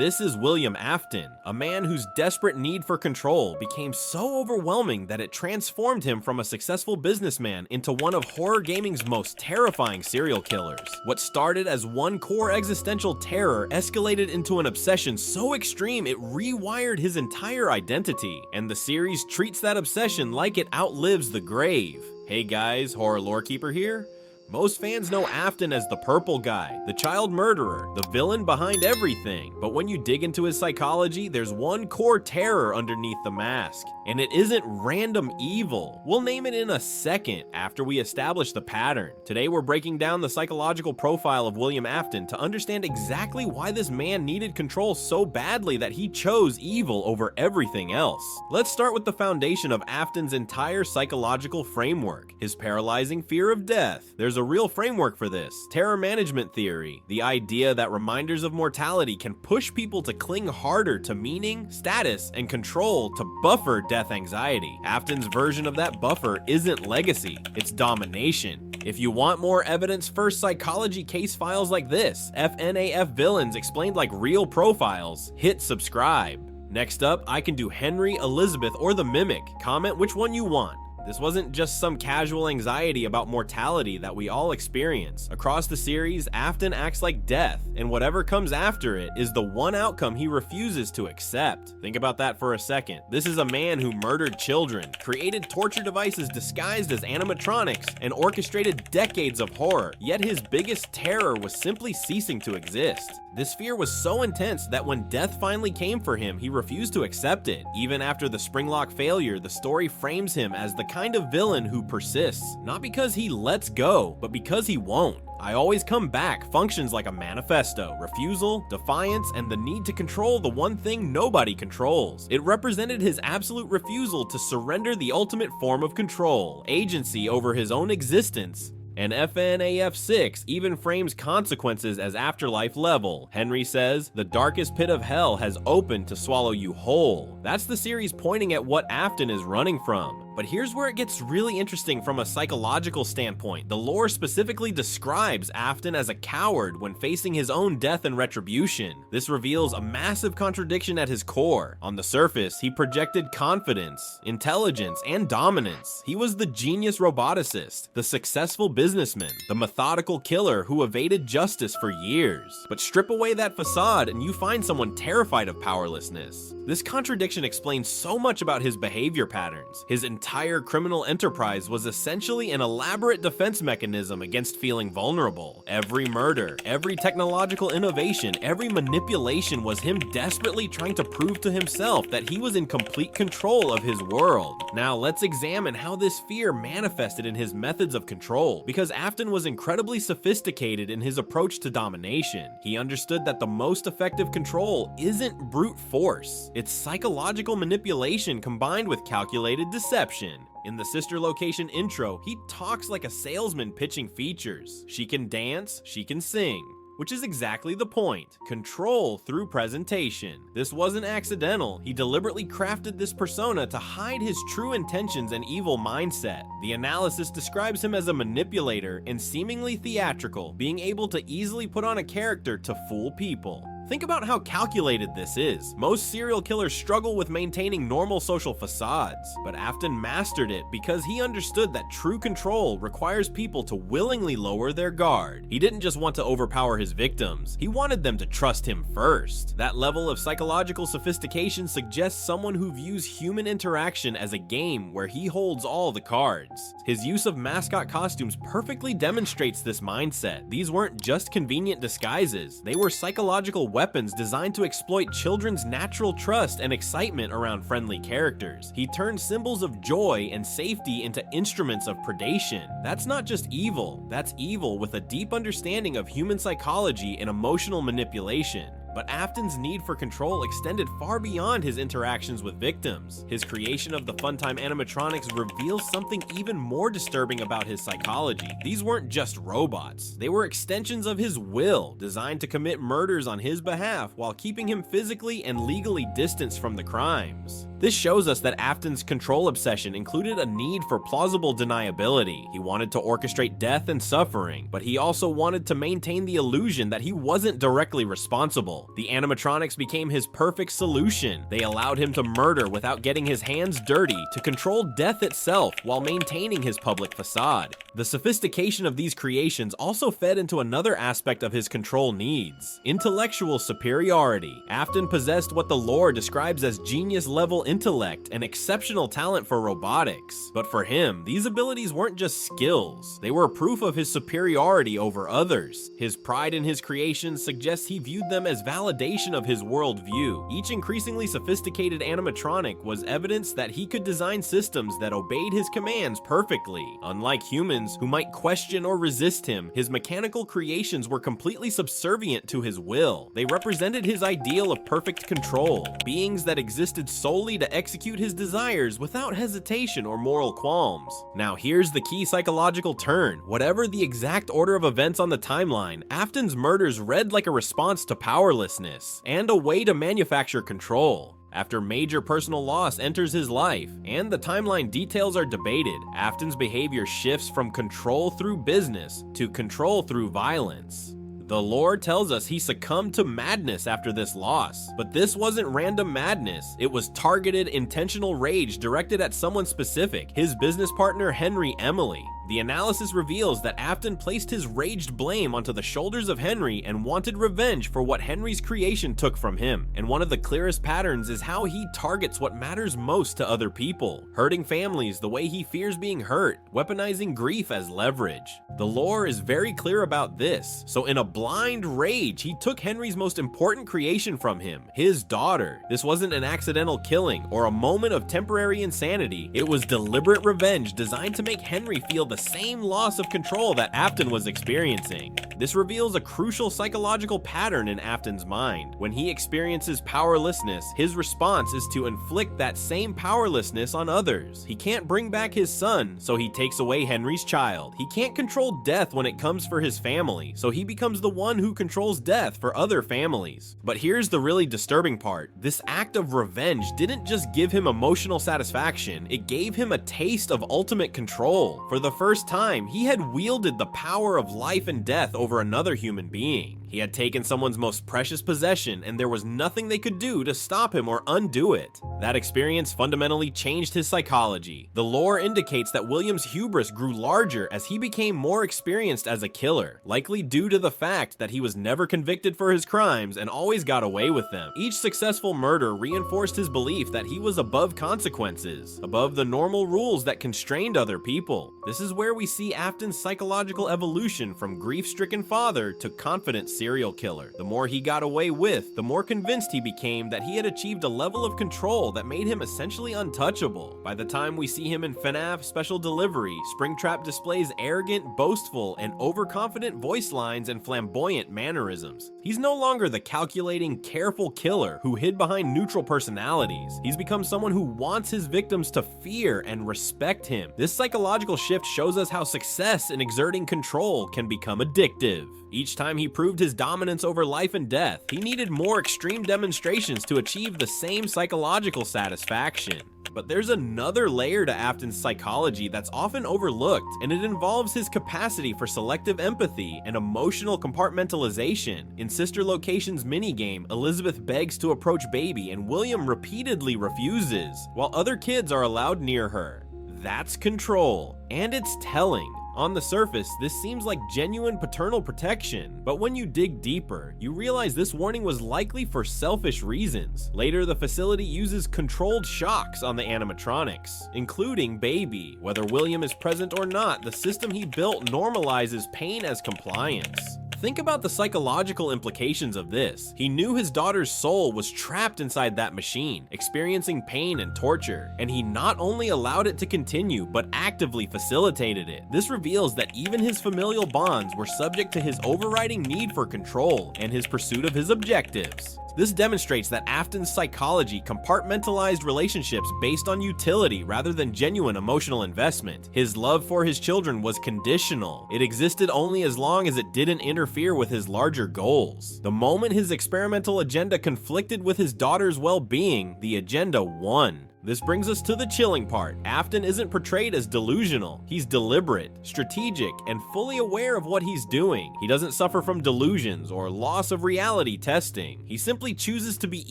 This is William Afton, a man whose desperate need for control became so overwhelming that it transformed him from a successful businessman into one of horror gaming's most terrifying serial killers. What started as one core existential terror escalated into an obsession so extreme it rewired his entire identity, and the series treats that obsession like it outlives the grave. Hey guys, Horror Lorekeeper here. Most fans know Afton as the purple guy, the child murderer, the villain behind everything. But when you dig into his psychology, there's one core terror underneath the mask. And it isn't random evil. We'll name it in a second after we establish the pattern. Today we're breaking down the psychological profile of William Afton to understand exactly why this man needed control so badly that he chose evil over everything else. Let's start with the foundation of Afton's entire psychological framework, his paralyzing fear of death. There's a real framework for this, terror management theory, the idea that reminders of mortality can push people to cling harder to meaning, status, and control to buffer death anxiety. Afton's version of that buffer isn't legacy, it's domination. If you want more evidence-first psychology case files like this, FNAF villains explained like real profiles, hit subscribe. Next up, I can do Henry, Elizabeth, or the Mimic. Comment which one you want. This wasn't just some casual anxiety about mortality that we all experience. Across the series, Afton acts like death, and whatever comes after it is the one outcome he refuses to accept. Think about that for a second. This is a man who murdered children, created torture devices disguised as animatronics, and orchestrated decades of horror, yet his biggest terror was simply ceasing to exist. This fear was so intense that when death finally came for him, he refused to accept it. Even after the Springlock failure, the story frames him as the kind of villain who persists, not because he lets go, but because he won't. I always come back functions like a manifesto, refusal, defiance, and the need to control the one thing nobody controls. It represented his absolute refusal to surrender the ultimate form of control, agency over his own existence. And FNAF 6 even frames consequences as afterlife level. Henry says, "The darkest pit of hell has opened to swallow you whole." That's the series pointing at what Afton is running from. But here's where it gets really interesting from a psychological standpoint. The lore specifically describes Afton as a coward when facing his own death and retribution. This reveals a massive contradiction at his core. On the surface, he projected confidence, intelligence, and dominance. He was the genius roboticist, the successful businessman, the methodical killer who evaded justice for years. But strip away that facade and you find someone terrified of powerlessness. This contradiction explains so much about his behavior patterns. His entire criminal enterprise was essentially an elaborate defense mechanism against feeling vulnerable. Every murder, every technological innovation, every manipulation was him desperately trying to prove to himself that he was in complete control of his world. Now let's examine how this fear manifested in his methods of control, because Afton was incredibly sophisticated in his approach to domination. He understood that the most effective control isn't brute force. It's psychological manipulation combined with calculated deception. In the sister location intro, he talks like a salesman pitching features. She can dance, she can sing. Which is exactly the point. Control through presentation. This wasn't accidental. He deliberately crafted this persona to hide his true intentions and evil mindset. The analysis describes him as a manipulator and seemingly theatrical, being able to easily put on a character to fool people. Think about how calculated this is. Most serial killers struggle with maintaining normal social facades, but Afton mastered it because he understood that true control requires people to willingly lower their guard. He didn't just want to overpower his victims, he wanted them to trust him first. That level of psychological sophistication suggests someone who views human interaction as a game where he holds all the cards. His use of mascot costumes perfectly demonstrates this mindset. These weren't just convenient disguises, they were psychological weapons designed to exploit children's natural trust and excitement around friendly characters. He turned symbols of joy and safety into instruments of predation. That's not just evil, that's evil with a deep understanding of human psychology and emotional manipulation. But Afton's need for control extended far beyond his interactions with victims. His creation of the Funtime animatronics reveals something even more disturbing about his psychology. These weren't just robots. They were extensions of his will, designed to commit murders on his behalf while keeping him physically and legally distanced from the crimes. This shows us that Afton's control obsession included a need for plausible deniability. He wanted to orchestrate death and suffering, but he also wanted to maintain the illusion that he wasn't directly responsible. The animatronics became his perfect solution. They allowed him to murder without getting his hands dirty, to control death itself while maintaining his public facade. The sophistication of these creations also fed into another aspect of his control needs: intellectual superiority. Afton possessed what the lore describes as genius-level intellect and exceptional talent for robotics. But for him, these abilities weren't just skills. They were proof of his superiority over others. His pride in his creations suggests he viewed them as validation of his worldview. Each increasingly sophisticated animatronic was evidence that he could design systems that obeyed his commands perfectly. Unlike humans, who might question or resist him, his mechanical creations were completely subservient to his will. They represented his ideal of perfect control, beings that existed solely to execute his desires without hesitation or moral qualms. Now here's the key psychological turn. Whatever the exact order of events on the timeline, Afton's murders read like a response to powerlessness and a way to manufacture control. After major personal loss enters his life, and the timeline details are debated, Afton's behavior shifts from control through business to control through violence. The lore tells us he succumbed to madness after this loss, but this wasn't random madness. It was targeted, intentional rage directed at someone specific, his business partner Henry Emily. The analysis reveals that Afton placed his raged blame onto the shoulders of Henry and wanted revenge for what Henry's creation took from him. And one of the clearest patterns is how he targets what matters most to other people, hurting families the way he fears being hurt, weaponizing grief as leverage. The lore is very clear about this, so in a blind rage, he took Henry's most important creation from him, his daughter. This wasn't an accidental killing or a moment of temporary insanity. It was deliberate revenge designed to make Henry feel the same loss of control that Afton was experiencing. This reveals a crucial psychological pattern in Afton's mind. When he experiences powerlessness, his response is to inflict that same powerlessness on others. He can't bring back his son, so he takes away Henry's child. He can't control death when it comes for his family, so he becomes the one who controls death for other families. But here's the really disturbing part. This act of revenge didn't just give him emotional satisfaction, it gave him a taste of ultimate control. For the first time, he had wielded the power of life and death over another human being. He had taken someone's most precious possession, and there was nothing they could do to stop him or undo it. That experience fundamentally changed his psychology. The lore indicates that William's hubris grew larger as he became more experienced as a killer, likely due to the fact that he was never convicted for his crimes and always got away with them. Each successful murder reinforced his belief that he was above consequences, above the normal rules that constrained other people. This is where we see Afton's psychological evolution from grief-stricken father to confident serial killer. The more he got away with, the more convinced he became that he had achieved a level of control that made him essentially untouchable. By the time we see him in FNAF Special Delivery, Springtrap displays arrogant, boastful, and overconfident voice lines and flamboyant mannerisms. He's no longer the calculating, careful killer who hid behind neutral personalities. He's become someone who wants his victims to fear and respect him. This psychological shift shows us how success in exerting control can become addictive. Each time he proved his dominance over life and death, he needed more extreme demonstrations to achieve the same psychological satisfaction. But there's another layer to Afton's psychology that's often overlooked, and it involves his capacity for selective empathy and emotional compartmentalization. In Sister Location's minigame, Elizabeth begs to approach Baby, and William repeatedly refuses, while other kids are allowed near her. That's control, and it's telling. On the surface, this seems like genuine paternal protection, but when you dig deeper, you realize this warning was likely for selfish reasons. Later, the facility uses controlled shocks on the animatronics, including Baby. Whether William is present or not, the system he built normalizes pain as compliance. Think about the psychological implications of this. He knew his daughter's soul was trapped inside that machine, experiencing pain and torture, and he not only allowed it to continue, but actively facilitated it. This reveals that even his familial bonds were subject to his overriding need for control and his pursuit of his objectives. This demonstrates that Afton's psychology compartmentalized relationships based on utility rather than genuine emotional investment. His love for his children was conditional. It existed only as long as it didn't interfere with his larger goals. The moment his experimental agenda conflicted with his daughter's well-being, the agenda won. This brings us to the chilling part. Afton isn't portrayed as delusional. He's deliberate, strategic, and fully aware of what he's doing. He doesn't suffer from delusions or loss of reality testing. He simply chooses to be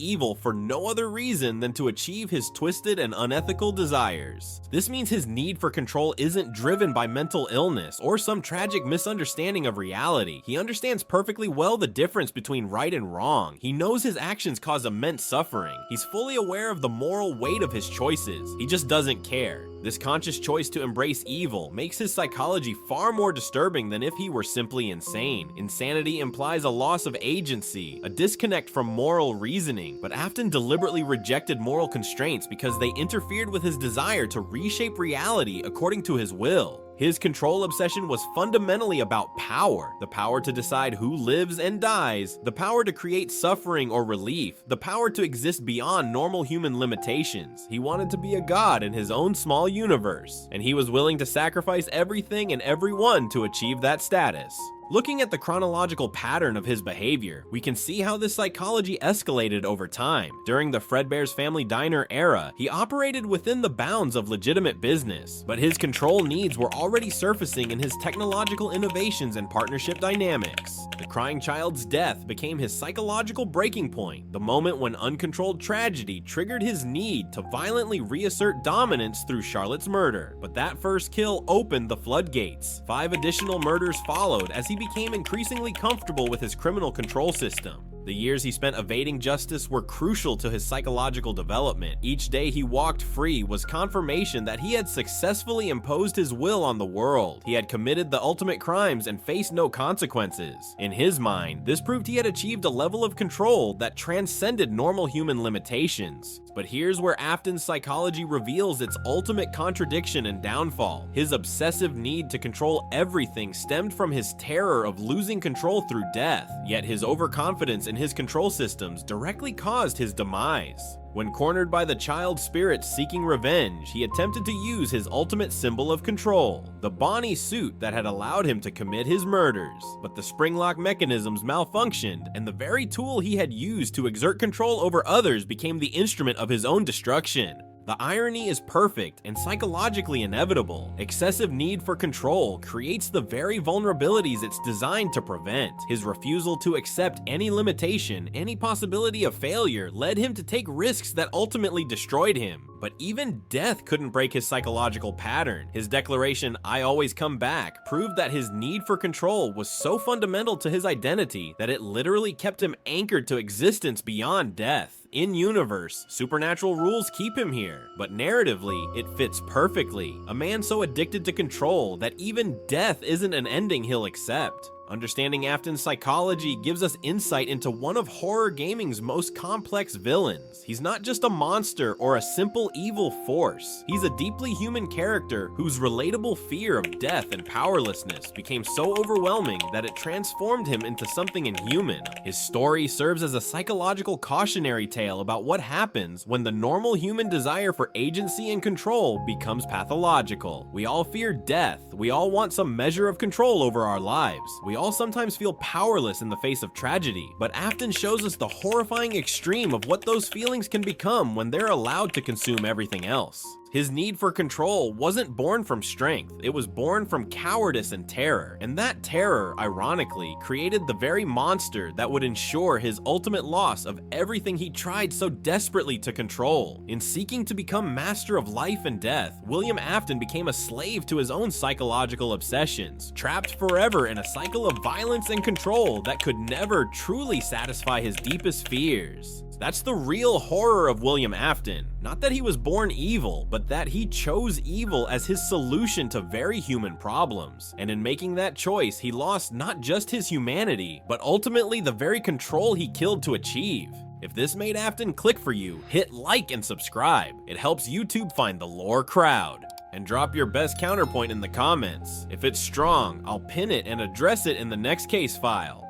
evil for no other reason than to achieve his twisted and unethical desires. This means his need for control isn't driven by mental illness or some tragic misunderstanding of reality. He understands perfectly well the difference between right and wrong. He knows his actions cause immense suffering. He's fully aware of the moral weight of his choices. He just doesn't care. This conscious choice to embrace evil makes his psychology far more disturbing than if he were simply insane. Insanity implies a loss of agency, a disconnect from moral reasoning, but Afton deliberately rejected moral constraints because they interfered with his desire to reshape reality according to his will. His control obsession was fundamentally about power, the power to decide who lives and dies, the power to create suffering or relief, the power to exist beyond normal human limitations. He wanted to be a god in his own small universe, and he was willing to sacrifice everything and everyone to achieve that status. Looking at the chronological pattern of his behavior, we can see how this psychology escalated over time. During the Fredbear's Family Diner era, he operated within the bounds of legitimate business, but his control needs were already surfacing in his technological innovations and partnership dynamics. The crying child's death became his psychological breaking point, the moment when uncontrolled tragedy triggered his need to violently reassert dominance through Charlotte's murder. But that first kill opened the floodgates. 5 additional murders followed as he became increasingly comfortable with his criminal control system. The years he spent evading justice were crucial to his psychological development. Each day he walked free was confirmation that he had successfully imposed his will on the world. He had committed the ultimate crimes and faced no consequences. In his mind, this proved he had achieved a level of control that transcended normal human limitations. But here's where Afton's psychology reveals its ultimate contradiction and downfall. His obsessive need to control everything stemmed from his terror of losing control through death, yet his overconfidence in his control systems directly caused his demise. When cornered by the child spirits seeking revenge, he attempted to use his ultimate symbol of control, the Bonnie suit that had allowed him to commit his murders. But the spring-lock mechanisms malfunctioned, and the very tool he had used to exert control over others became the instrument of his own destruction. The irony is perfect and psychologically inevitable. Excessive need for control creates the very vulnerabilities it's designed to prevent. His refusal to accept any limitation, any possibility of failure, led him to take risks that ultimately destroyed him. But even death couldn't break his psychological pattern. His declaration, "I always come back," proved that his need for control was so fundamental to his identity that it literally kept him anchored to existence beyond death. In-universe, supernatural rules keep him here, but narratively, it fits perfectly. A man so addicted to control that even death isn't an ending he'll accept. Understanding Afton's psychology gives us insight into one of horror gaming's most complex villains. He's not just a monster or a simple evil force. He's a deeply human character whose relatable fear of death and powerlessness became so overwhelming that it transformed him into something inhuman. His story serves as a psychological cautionary tale about what happens when the normal human desire for agency and control becomes pathological. We all fear death. We all want some measure of control over our lives. We all sometimes feel powerless in the face of tragedy, but Afton shows us the horrifying extreme of what those feelings can become when they're allowed to consume everything else. His need for control wasn't born from strength, it was born from cowardice and terror. And that terror, ironically, created the very monster that would ensure his ultimate loss of everything he tried so desperately to control. In seeking to become master of life and death, William Afton became a slave to his own psychological obsessions, trapped forever in a cycle of violence and control that could never truly satisfy his deepest fears. That's the real horror of William Afton. Not that he was born evil, but that he chose evil as his solution to very human problems. And in making that choice, he lost not just his humanity, but ultimately the very control he killed to achieve. If this made Afton click for you, hit like and subscribe. It helps YouTube find the lore crowd. And drop your best counterpoint in the comments. If it's strong, I'll pin it and address it in the next case file.